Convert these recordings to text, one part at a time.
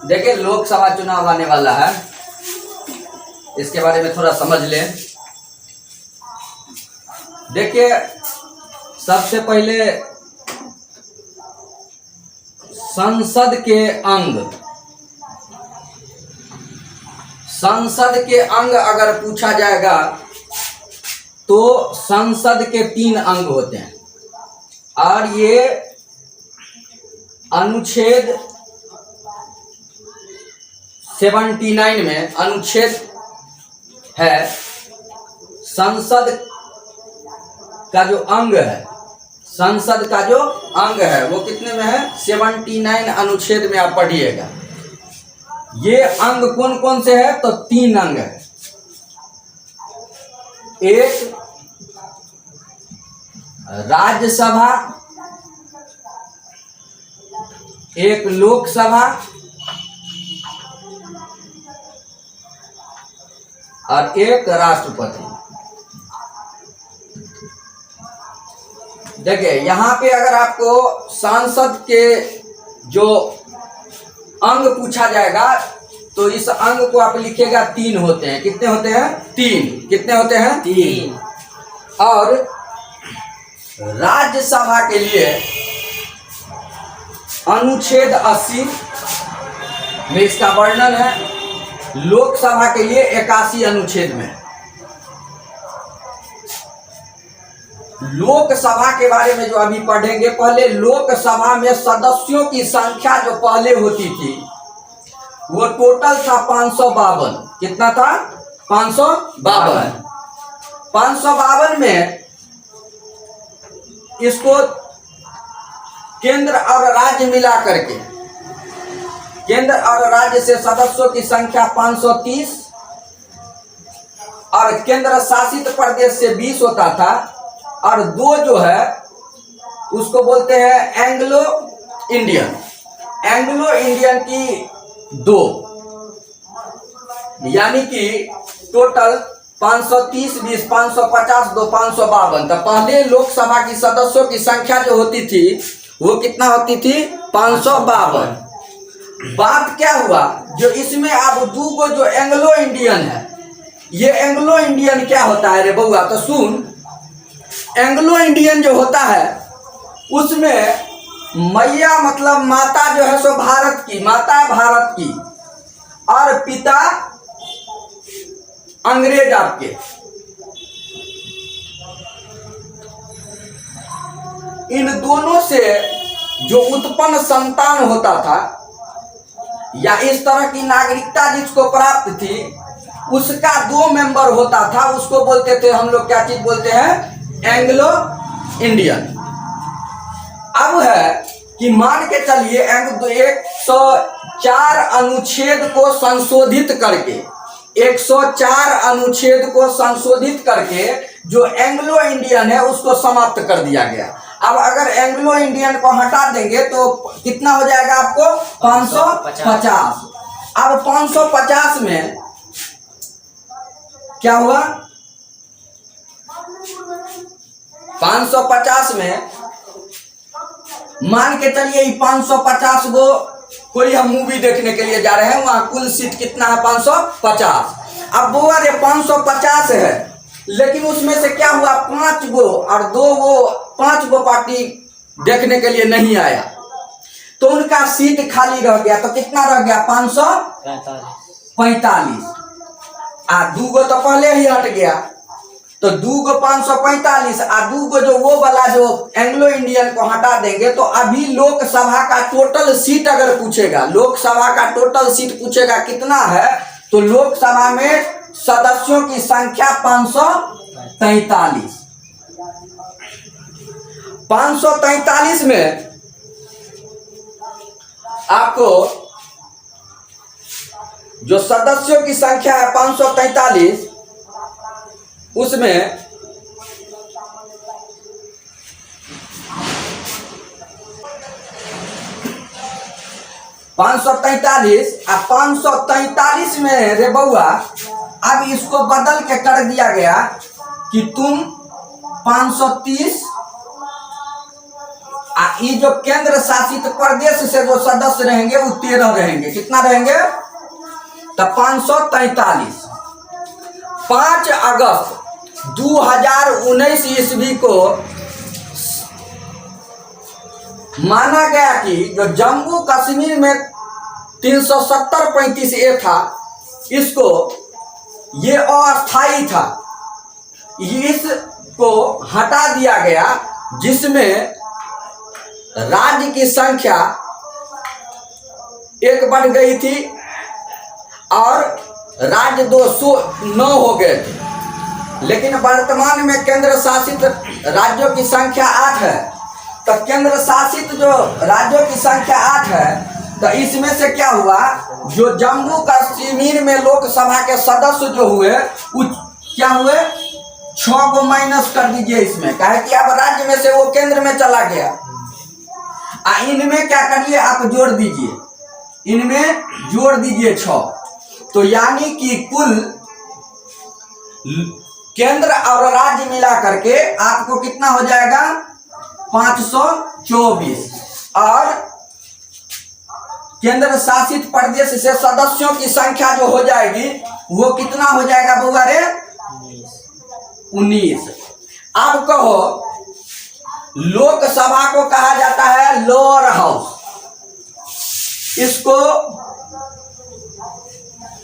देखिए लोकसभा चुनाव आने वाला है, इसके बारे में थोड़ा समझ लें। देखिए सबसे पहले संसद के अंग अगर पूछा जाएगा तो संसद के 3 अंग होते हैं और ये अनुच्छेद 79 में अनुच्छेद है। संसद का जो अंग है, संसद का जो अंग है वो कितने में है? 79 अनुच्छेद में आप पढ़िएगा। ये अंग कौन कौन से है? तो 3 अंग है। एक राज्यसभा, एक लोकसभा और एक राष्ट्रपति। देखिए यहाँ पे अगर आपको सांसद के जो अंग पूछा जाएगा तो इस अंग को आप लिखिएगा 3 होते हैं। कितने होते हैं? 3। कितने होते हैं? 3। और राज्यसभा के लिए अनुच्छेद 80 में इसका वर्णन है। लोकसभा के लिए 81 अनुच्छेद में। लोकसभा के बारे में जो अभी पढ़ेंगे, पहले लोकसभा में सदस्यों की संख्या जो पहले होती थी वो टोटल था 552। कितना था? 552। 552 में इसको केंद्र और राज्य मिला करके, केंद्र और राज्य से सदस्यों की संख्या 530 और केंद्र शासित प्रदेश से 20 होता था और 2 जो है उसको बोलते हैं एंग्लो इंडियन। एंग्लो इंडियन की 2, यानी कि टोटल 530 20 550 2 552। तो पहले लोकसभा की सदस्यों की संख्या जो होती थी वो कितना होती थी? 552। बात क्या हुआ, जो इसमें अब 2 को जो एंग्लो इंडियन है, ये एंग्लो इंडियन क्या होता है रे बउआ? तो सुन, एंग्लो इंडियन जो होता है उसमें मैया मतलब माता जो है सो भारत की, माता है भारत की और पिता अंग्रेज आपके। इन दोनों से जो उत्पन्न संतान होता था या इस तरह की नागरिकता जिसको प्राप्त थी उसका 2 मेंबर होता था। उसको बोलते थे हम लोग, क्या चीज बोलते हैं? Anglo Indian. अब है कि मान के चलिए 104 अनुच्छेद को संशोधित करके, 104 अनुच्छेद को संशोधित करके जो एंग्लो इंडियन है उसको समाप्त कर दिया गया। अब अगर एंग्लो इंडियन को हटा देंगे तो कितना हो जाएगा आपको? 550। अब 550 में क्या हुआ? 550 में मान के चलिए 550 को कोई हम मूवी देखने के लिए जा रहे हैं, वहां कुल सीट कितना है? 550। अब वो अरे 550 है, लेकिन उसमें से क्या हुआ? 5 गो और 2 वो 5 गो पार्टी देखने के लिए नहीं आया तो उनका सीट खाली रह गया। तो कितना रह गया? 545। 2 गो तो पहले ही हट गया, तो 2 गो 545 और 2 गो जो वो वाला जो एंग्लो इंडियन को हटा देंगे तो अभी लोकसभा का टोटल सीट अगर पूछेगा, लोकसभा का टोटल सीट पूछेगा कितना है, तो लोकसभा में सदस्यों की संख्या 543। 543 में आपको जो सदस्यों की संख्या है 543, उसमें 543 और 543 में रे बउआ अब इसको बदल के कर दिया गया कि तुम 530 ये जो केंद्र शासित प्रदेश से जो सदस्य रहेंगे वो 13 रहेंगे। कितना रहेंगे? तो 543। 5 अगस्त 2019 ईस्वी को माना गया कि जो जम्मू कश्मीर में 370-35A था, इसको ये अस्थाई था, इसको हटा दिया गया, जिसमें राज्य की संख्या 1 बढ़ गई थी और राज्य 209 हो गए थे। लेकिन वर्तमान में केंद्र शासित राज्यों की संख्या 8 है। तो केंद्र शासित जो राज्यों की संख्या 8 है, तो इसमें से क्या हुआ, जो जम्मू कश्मीर में लोकसभा के सदस्य जो हुए वो क्या हुए, 6 को माइनस कर दीजिए इसमें, कहे कि अब राज्य में से वो केंद्र में चला गया। इनमें क्या करिए, आप जोड़ दीजिए, इनमें जोड़ दीजिए 6। तो यानी कि कुल केंद्र और राज्य मिला करके आपको कितना हो जाएगा, 524। और केंद्र शासित प्रदेश से सदस्यों की संख्या जो हो जाएगी वो कितना हो जाएगा बउआ रे, 19। अब कहो, लोकसभा को कहा जाता है लोअर हाउस, इसको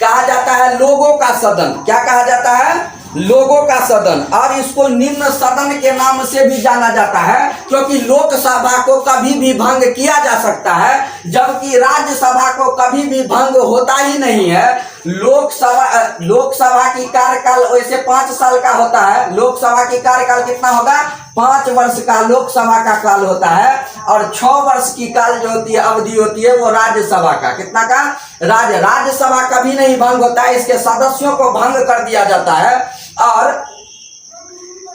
कहा जाता है लोगों का सदन। क्या कहा जाता है? लोगों का सदन। और इसको निम्न सदन के नाम से भी जाना जाता है, क्योंकि लोकसभा को कभी भी भंग किया जा सकता है, जबकि राज्यसभा को कभी भी भंग होता ही नहीं है। लोकसभा की कार्यकाल वैसे 5 साल का होता है। लोकसभा की कार्यकाल कितना होगा, 5 वर्ष का लोकसभा का काल होता है, और 6 वर्ष की काल जो होती है, अवधि होती है, वो राज्यसभा का। कितना का? राज्यसभा कभी नहीं भंग होता है, इसके सदस्यों को भंग कर दिया जाता है। और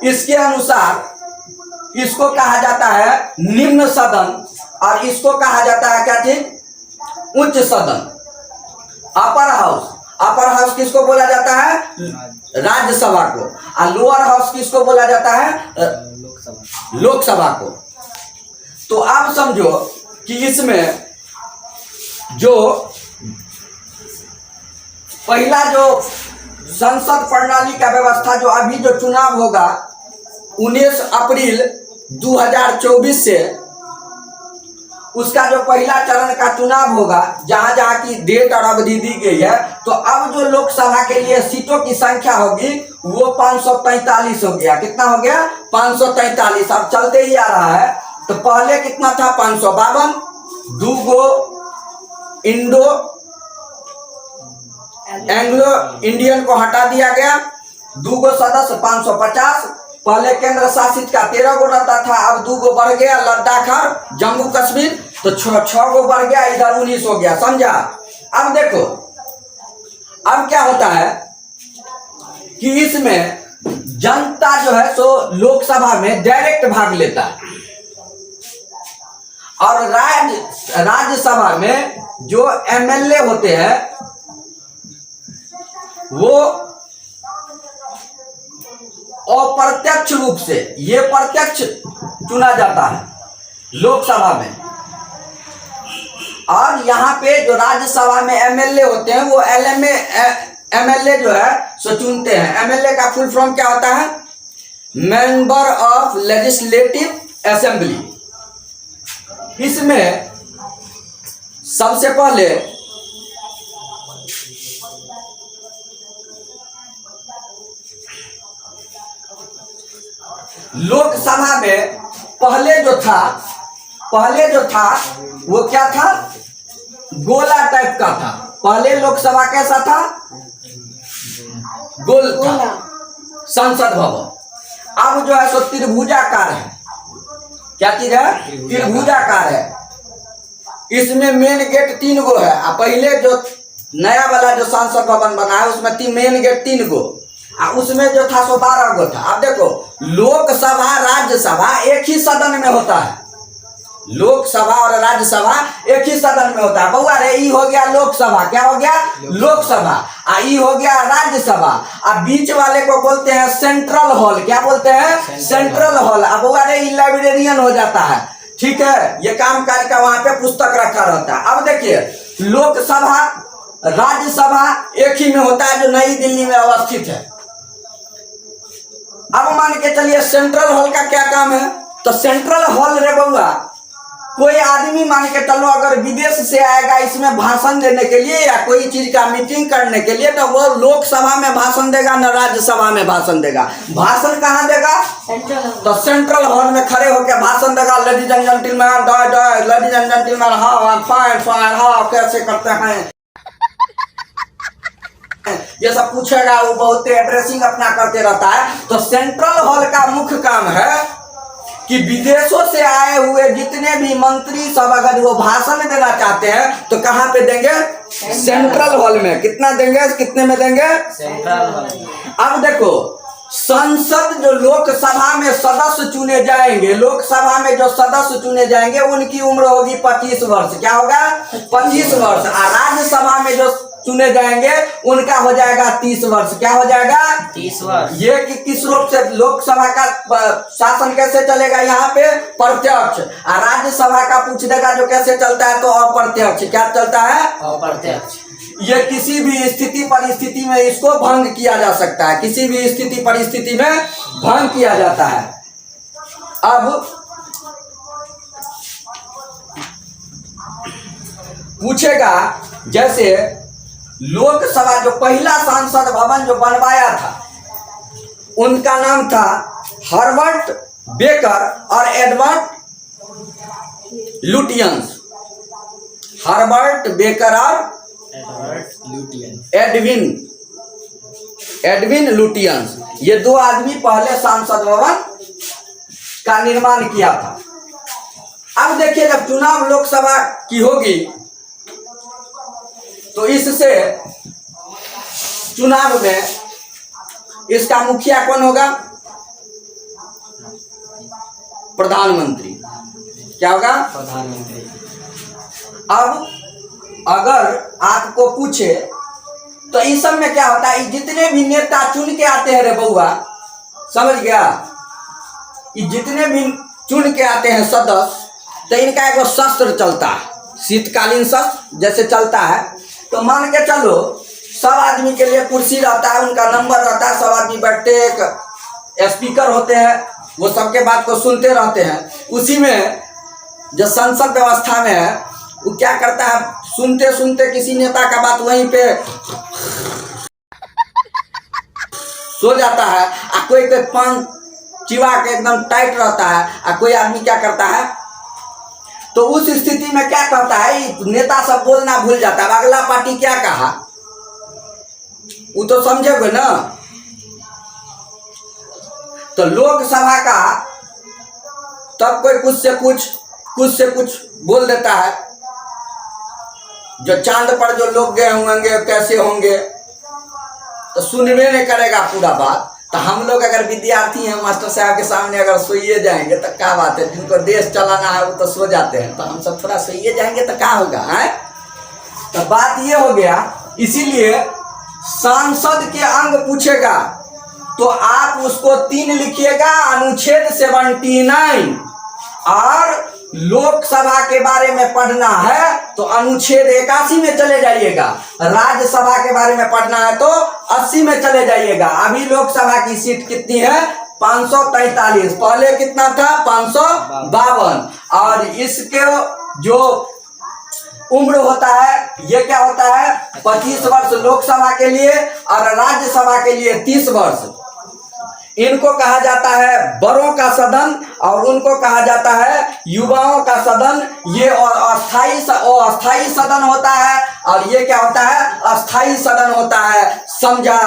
इसके अनुसार इसको कहा जाता है निम्न सदन, और इसको कहा जाता है क्या चीज, उच्च सदन, अपर हाउस। अपर हाउस किसको बोला जाता है? राज्यसभा को। और लोअर हाउस किसको बोला जाता है? लोकसभा को। तो आप समझो कि इसमें जो पहला जो संसद प्रणाली का व्यवस्था, जो अभी जो चुनाव होगा 19 अप्रैल 2024 से, उसका जो पहला चरण का चुनाव होगा, जहां जहां की डेट और अवधि दी गई है, तो अब जो लोकसभा के लिए सीटों की संख्या होगी वो 543 हो गया। कितना हो गया? 543। अब चलते ही आ रहा है। तो पहले कितना था? 552। 2 गो एंग्लो इंडियन को हटा दिया गया। 2 गो सदस्य 550। पहले केंद्र शासित का 13 गो रहता था, अब 2 गो बढ़ गया, लद्दाख और जम्मू कश्मीर, तो 6 गो बढ़ गया, इधर 19 हो गया। समझा? अब देखो, अब क्या होता है कि इसमें जनता जो है सो लोकसभा में डायरेक्ट भाग लेता है, और राज्यसभा में जो एमएलए होते हैं वो अप्रत्यक्ष रूप से, ये प्रत्यक्ष चुना जाता है लोकसभा में। और यहाँ पे जो राज्यसभा में एमएलए होते हैं वो एमएलए जो है सो चुनते हैं। एमएलए का फुल फॉर्म क्या होता है? Member of legislative assembly. इसमें सबसे पहले लोकसभा में पहले जो था वो क्या था? गोला टाइप का था। पहले लोकसभा कैसा था? गोल था, संसद भवन। अब जो है सो त्रिभुजाकार है। क्या चीज है? त्रिभुजाकार है। इसमें मेन गेट 3 गो है। पहले जो नया वाला जो संसद भवन बना है उसमें मेन गेट 3 गो, उसमें जो था सो 12 गो था। अब देखो, लोकसभा राज्यसभा एक ही सदन में होता है। लोकसभा और राज्यसभा एक ही सदन में होता है। बउआ रे, ई हो गया लोकसभा। क्या हो गया? लोकसभा। ई हो गया राज्यसभा। अब बीच वाले को बोलते हैं सेंट्रल हॉल। क्या बोलते हैं? Central hall. अब बउआ रे, ई लाइब्रेरियन हो जाता है। ठीक है, ये कामकाज का वहां पे पुस्तक रखा रहता है। अब देखिए, लोकसभा राज्यसभा एक ही में होता है जो नई दिल्ली में अवस्थित है। अब मान के चलिए सेंट्रल हॉल का क्या काम है, तो सेंट्रल हॉल रे बउआ, कोई आदमी मान के चलो अगर विदेश से आएगा इसमें भाषण देने के लिए या कोई चीज का मीटिंग करने के लिए, तो वो लोकसभा में भाषण देगा न राज्यसभा में भाषण देगा। भाषण कहाँ देगा, तो सेंट्रल हॉल में खड़े होकर भाषण देगा। Ladies and gentleman, ladies and gentleman, how fine fine, how कैसे करते हैं, ये सब पूछेगा। वो बहुत एड्रेसिंग अपना करते रहता है। तो सेंट्रल हॉल का मुख्य काम है कि विदेशों से आए हुए जितने भी मंत्री सब अगर वो भाषण देना चाहते हैं तो कहाँ पे देंगे, सेंट्रल हॉल में। कितना देंगे, कितने में देंगे, सेंट्रल हॉल। अब देखो, संसद जो लोकसभा में सदस्य चुने जाएंगे, लोकसभा में जो सदस्य चुने जाएंगे उनकी उम्र होगी 25 वर्ष। क्या होगा, 25 वर्ष। और राज्यसभा में जो चुने जाएंगे उनका हो जाएगा 30 वर्ष। क्या हो जाएगा, 30 वर्ष। ये कि किस रूप से लोकसभा का शासन कैसे चलेगा, यहाँ पे प्रत्यक्ष। और राज्यसभा का पूछ देगा जो कैसे चलता है, तो अप्रत्यक्ष। क्या चलता है, अप्रत्यक्ष। ये किसी भी स्थिति परिस्थिति में इसको भंग किया जा सकता है, किसी भी स्थिति परिस्थिति में भंग किया जाता है। अब पूछेगा, जैसे लोकसभा जो पहला सांसद भवन जो बनवाया था उनका नाम था हर्बर्ट बेकर और एडवर्ड लुटियंस। हर्बर्ट बेकर और एडविन लुटियंस, ये दो आदमी पहले सांसद भवन का निर्माण किया था। अब देखिए, जब चुनाव लोकसभा की होगी तो इससे चुनाव में इसका मुखिया कौन होगा, प्रधानमंत्री। क्या होगा, प्रधानमंत्री। अब अगर आपको पूछे तो इस सब में क्या होता है, जितने भी नेता चुन के आते हैं रे बउआ, समझ गया, ये जितने भी चुन के आते हैं सदस्य, तो इनका एक शस्त्र चलता है, शीतकालीन शस्त्र जैसे चलता है। तो मान के चलो सब आदमी के लिए कुर्सी रहता है, उनका नंबर रहता है, सब आदमी बैठते, एक स्पीकर होते हैं, वो सबके बात को सुनते रहते हैं। उसी में जो संसद व्यवस्था में है वो क्या करता है, सुनते सुनते किसी नेता का बात वहीं पे सो जाता है, और कोई पान चिवा के एकदम टाइट रहता है, और कोई आदमी क्या करता है, तो उस स्थिति में क्या करता है, नेता सब बोलना भूल जाता है। अगला पार्टी क्या कहा वो तो समझोगे ना। तो लोकसभा का तब कोई कुछ से कुछ बोल देता है, जो चांद पर जो लोग गए होंगे कैसे होंगे, तो सुनने नहीं करेगा पूरा बात। तो हम लोग अगर विद्यार्थी हैं, मास्टर साहब के सामने अगर सोइए जाएंगे तो क्या बात है, जिनको देश चलाना है वो तो सो जाते हैं, तो हम सब थोड़ा सोइए जाएंगे तो क्या होगा है। तो बात ये हो गया। इसीलिए सांसद के अंग पूछेगा तो आप उसको 3 लिखिएगा, अनुच्छेद 79। और लोकसभा के बारे में पढ़ना है तो अनुच्छेद 81 में चले जाइएगा। राज्यसभा के बारे में पढ़ना है तो 80 में चले जाइएगा। अभी लोकसभा की सीट कितनी है, 543। पहले कितना था, 552। और इसके जो उम्र होता है, ये क्या होता है, 25 वर्ष लोकसभा के लिए और राज्यसभा के लिए 30 वर्ष। इनको कहा जाता है बड़ों का सदन और उनको कहा जाता है युवाओं का सदन। ये और अस्थाई सदन होता है, और ये क्या होता है, अस्थाई सदन होता है। समझा।